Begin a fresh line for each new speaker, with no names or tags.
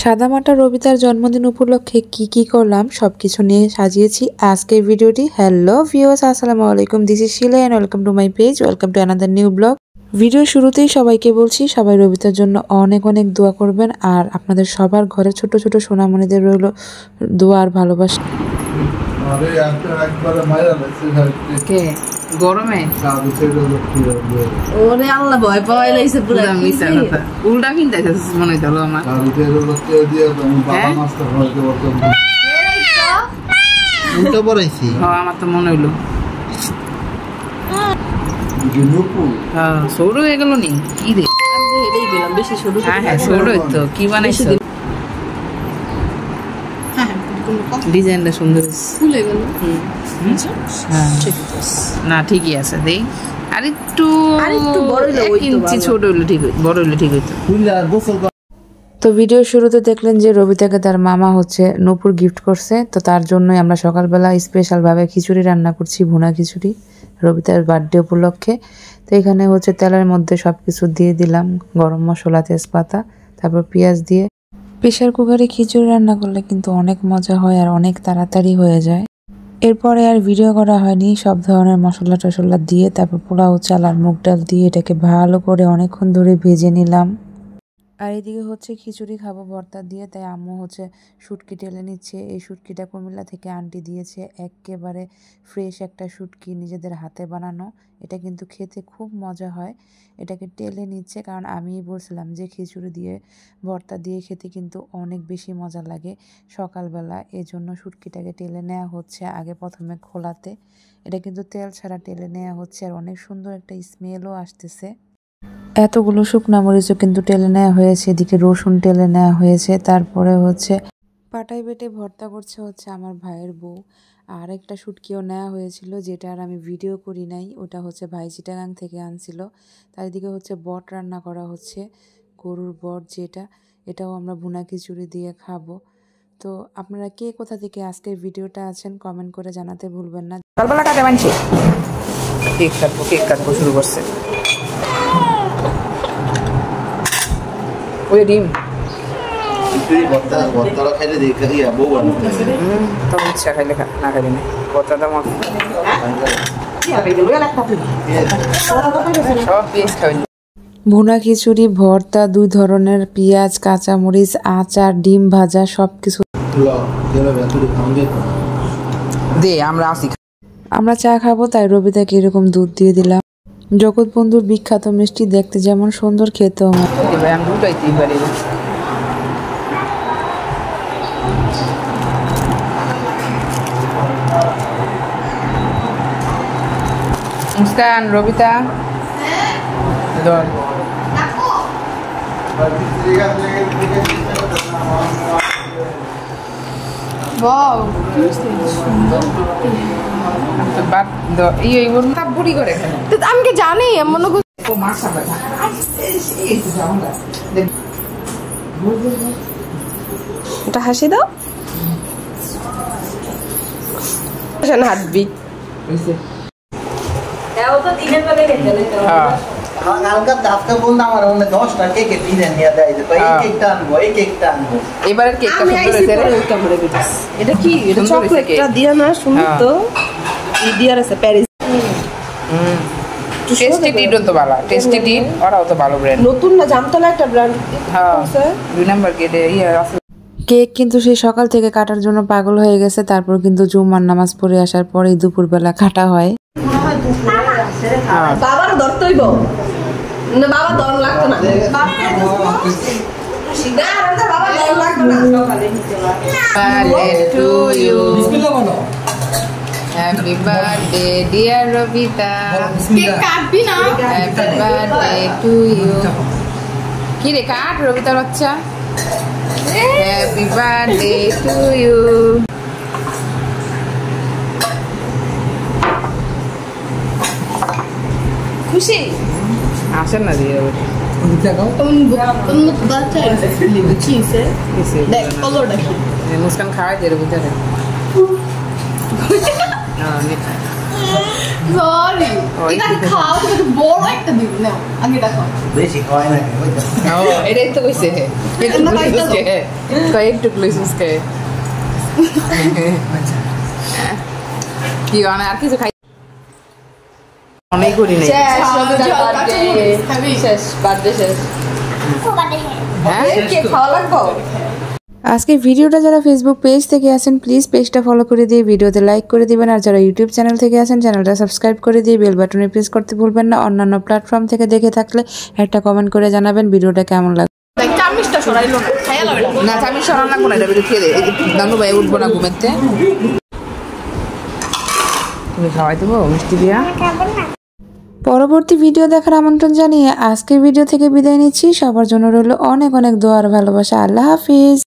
সাদামাটা রবিতার জন্মদিন উপলক্ষে কি করলাম সবকিছু নিয়ে সাজিয়েছি আজকের ভিডিওটি। হ্যালো ভিউয়ার্স, আসসালামু আলাইকুম, this is Shila and welcome to my page, welcome to another new blog. Video শুরুতেই সবাইকে বলছি সবাই রবিতার জন্য অনেক অনেক দোয়া করবেন, আর আপনাদের সবার ঘরে ছোট ছোট সোনামণিদের রইল দোয়া আর ভালোবাসা।
গরমে ওরে আল্লাহ ভয় পাওয়াই লাইছে পুরো মিছা কথা উল্টা কিনতাইছিস মনে হলো আমার
উল্টা পড়াইছি।
হ্যাঁ আমার তো মনে হইলো হ্যাঁ সরু হয়ে গেল নি কি রে এটাই গেলাম বেশি সরু। হ্যাঁ হ্যাঁ সরু তো কি বানাইছো ডিজাইনটা সুন্দর ফুলে গেল। না ঠিকই আছে দেই আর একটু বড় হইলো ইঞ্চি ছোট হইলো ঠিক বড় হইলো ঠিক হইতো।
তো ভিডিও শুরুতে দেখলেন যে রবিতাকে তার মামা হচ্ছে নূপুর গিফট করছে, তো তার জন্যই আমরা সকালবেলা স্পেশালভাবে খিচুড়ি রান্না করছি, ভুনা খিচুড়ি রবিতার বার্থডে উপলক্ষে। তো এখানে হচ্ছে তেলের মধ্যে সব কিছু দিয়ে দিলাম, গরম মশলা, তেজপাতা, তারপর পেঁয়াজ দিয়ে। প্রেশার কুকারে খিচুড়ি রান্না করলে কিন্তু অনেক মজা হয় আর অনেক তাড়াতাড়ি হয়ে যায়। এরপরে আর ভিডিও করা হয়নি, সব ধরনের মশলা টশলা দিয়ে তারপর পোলাও চাল আর মুগ ডাল দিয়ে এটাকে ভালো করে অনেকক্ষণ ধরে ভেজে নিলাম। আর এদিকে হচ্ছে খিচুড়ি খাবো ভর্তা দিয়ে, তাই আম্মু হচ্ছে শুটকি টেলে নিচ্ছে। এই শুটকিটা কুমিল্লা থেকে আন্টি দিয়েছে, একেবারে ফ্রেশ একটা শুটকি, নিজেদের হাতে বানানো। এটা কিন্তু খেতে খুব মজা হয়। এটাকে টেলে নিচ্ছে, কারণ আমিই বলছিলাম যে খিচুড়ি দিয়ে ভর্তা দিয়ে খেতে কিন্তু অনেক বেশি মজা লাগে সকালবেলা। এজন্য শুটকিটাকে টেলে নেওয়া হচ্ছে আগে প্রথমে খোলাতে। এটা কিন্তু তেল ছাড়া টেলে নেওয়া হচ্ছে, আর অনেক সুন্দর একটা স্মেলও আসতেছে। এতগুলো শুকনা মরিচও কিন্তু টেলে নেওয়া হয়েছে, এদিকে রসুন টেলে নেওয়া হয়েছে। তারপরে হচ্ছে পাটাই বেটে ভর্তা করছে হচ্ছে আমার ভাইয়ের বউ। আর একটা শুটকিও নেওয়া হয়েছিল, যেটা আর আমি ভিডিও করি নাই, ওটা হচ্ছে ভাই চিটাগাং থেকে আনছিল। তার দিকে হচ্ছে বট রান্না করা হচ্ছে, গরুর বট যেটা, এটাও আমরা ভুনা খিচুড়ি দিয়ে খাবো। তো আপনারা কে কোথা থেকে আজকের ভিডিওটা আছেন কমেন্ট করে জানাতে ভুলবেন না।
সকালবেলা কাটে মানছি কেক কাটবো শুরু করছে। ওই ডিম ইচ্ছা খাইলে না খাইলে না বর্তাটা সব পেঁয়াজ খাইলে
ভুনা খিচুড়ি, ভর্তা, 2 ধরনের পেঁয়াজ, কাঁচামরিচ, আচার, ডিম ভাজা, সব কিছু
দে আমরা আসি।
আমরা চা খাবো, তাই রবিতাকে এরকম দুধ দিয়ে দিলাম। জগৎবন্ধুর বিখ্যাত মিষ্টি, দেখতে যেমন সুন্দর, খেতেও
আমি দুটাইতেই পারি না। মুস্কান, রবিতা
আমি কি জানি এমন এটা হাসি দাও হাঁটবি
এবারে
এটা কি চকলেটটা দিয়া না সুন্দর তো দিয়ার আছে প্যারিস
তো ভালো টেস্টি টি ওরাও তো ভালো ব্র্যান্ড
নতুন না জামতলা একটা ব্র্যান্ড।
হ্যাঁ 2 নাম্বার গেটে
কেক কিন্তু সেই সকাল থেকে কাটার জন্য পাগল হয়ে গেছে। তারপর কিন্তু জুম্মার নামাজ পড়ে আসার পরেই দুপুরবেলা কাটা হয়।
বাবার ধরতে হইব না, বাবা দর লাগতো না,
Happy birthday dear Robita,
কাটবি না,
happy birthday to you। কি রে কাট রবিতার বাচ্চা, happy birthday to you।
খুশি
আসেন না দিয়ে মুস্কান খাওয়াই দিয়ে রবিতারে
সরি এটা খাও তুমি বড় একটা দিব নাও আগে দেখো
বেশি খাওয়াই না ওই তো
এটাই তো কইছে একটু লইছিস কি মানে আর কিছু খাই অনেক করি নাই
শেষ বার্থডে শেষ
হ্যাঁ
কে খাওয়া লাগবো
আজকে ভিডিওটা যারা ফেসবুক পেজ থেকে আছেন প্লিজ পেজটা ফলো করে দিয়ে ভিডিওতে লাইক করে দিবেন, আর যারা ইউটিউব চ্যানেল থেকে আছেন চ্যানেলটা সাবস্ক্রাইব করে দিয়ে বেল বাটনে প্রেস করতে ভুলবেন না। অন্যান্য প্ল্যাটফর্ম থেকে দেখে থাকলে একটা কমেন্ট করে জানাবেন ভিডিওটা কেমন লাগে।
চামিচটা সরাইলো না খাইয়া লবে
না আমি সরান লাগবো না, এটা বেরিয়ে খেয়ে দে। দানু ভাই উঠবো না ঘুমেতে, তুমি খাওয়াই দেবো মিষ্টি দিয়া।
পরবর্তী ভিডিও দেখার আমন্ত্রণ জানিয়ে আজকের ভিডিও থেকে বিদায় নিচ্ছি। সবার জন্য রইল অনেক অনেক দোয়া আর ভালোবাসা। আল্লাহ হাফিজ।